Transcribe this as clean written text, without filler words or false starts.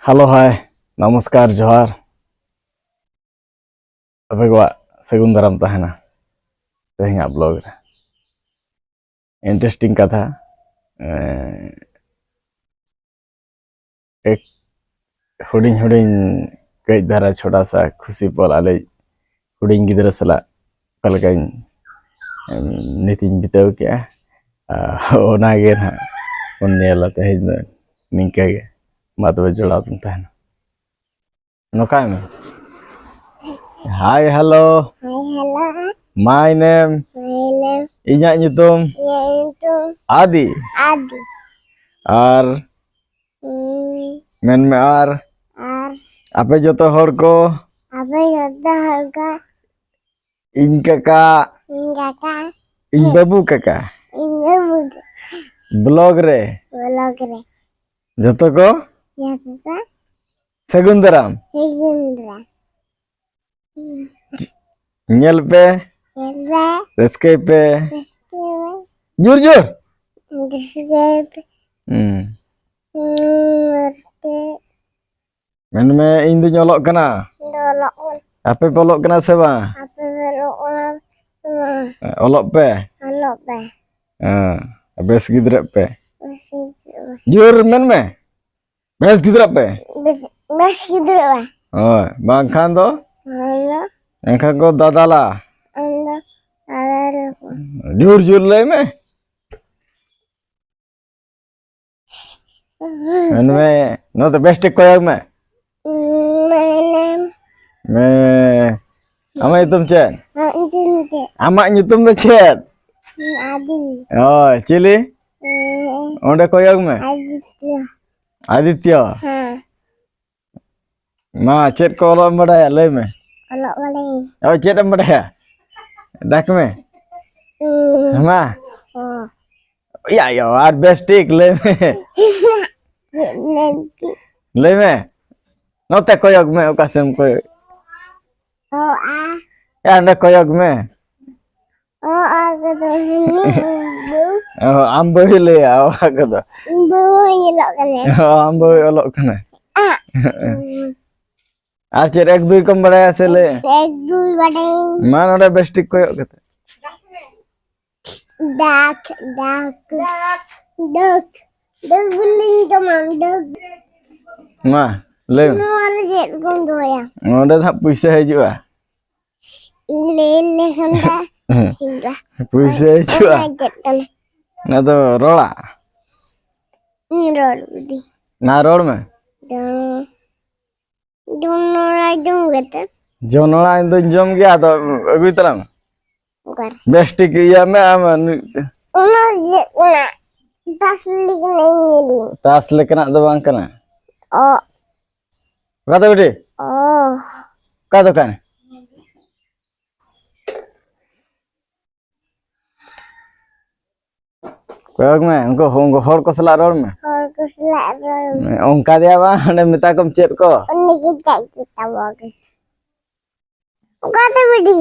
Halo, hai. Namaskar, Johar. Apa gua segun daram tahena. Tehnya blog. Interesting kata. एक हुडिंग हुडिंग कई धारा छोटा सा खुशी पल आले हुडिंग गिदरा सला पल कई नितिन बिताव क्या ओना गे ना उन्नेला तहेज निंका गे मातवे जोड़ा तुमता है नोका में Hi, hello. Hi, hello. My name. My name Inya nyutum. is Adi. Adi. Ar men me ar. Ar Apa joto hor ko? apa yaitu harga Ing kakak. kakak Ing babu kakak. ini bukan Blog re. blog re Joto ko? ya kita Segun daram. segera Nyel pe. kita Reske pe. sesuai Jur jur. sesuai ngerti Men me ing du nyolok kana. dolok Apa polok kana se ba? apa berolak Olok pe. kalau pe Abes gidra pe. masih Jur men me. Bes gidra pe. masih gitu Oh, bangkhan do. halo Engkau ko dadala. anda ada Jur jur le me. Men me no the best koyak me. Mana Me ama itum chen. itu Ama nyutum me chen. Adi Oh, chili. Onde koyak me. Adi Aditya. Ma chet ko olok badaya le me. kalau boleh Oh, chet am badaya. Dak me. Ma. oh Ya yo, ar best le me. nanti Le me. No te koyak me okasem koyak. oh Ya anda koyak me. oh aku tuh ini bu Oh, ambo le awa kada. bu nyelok kan ya Oh, ambo olok kana. ah Ar chet ek dui kom badaya se le. segul badai Man oda best koyak kata. dak guling teman dak Ma, le. nomor jet kondo ya Oda tak puisa hijau ah. ile kanda sudah Puisa hijau ah. jet kan Na to rola. ini dulu di Na road me. dong dono rajung gitu Jonola indo jom gya to agui taram. bukan Best iya me ama una jet una tasli ini tas le kana do bang kana. oh Kata budi. oh Kata kan. Koyak me, unko hor ko sala road me. harus selalu Ongka dia ba ande mita kom chet ko. ini kita bagus kata bedi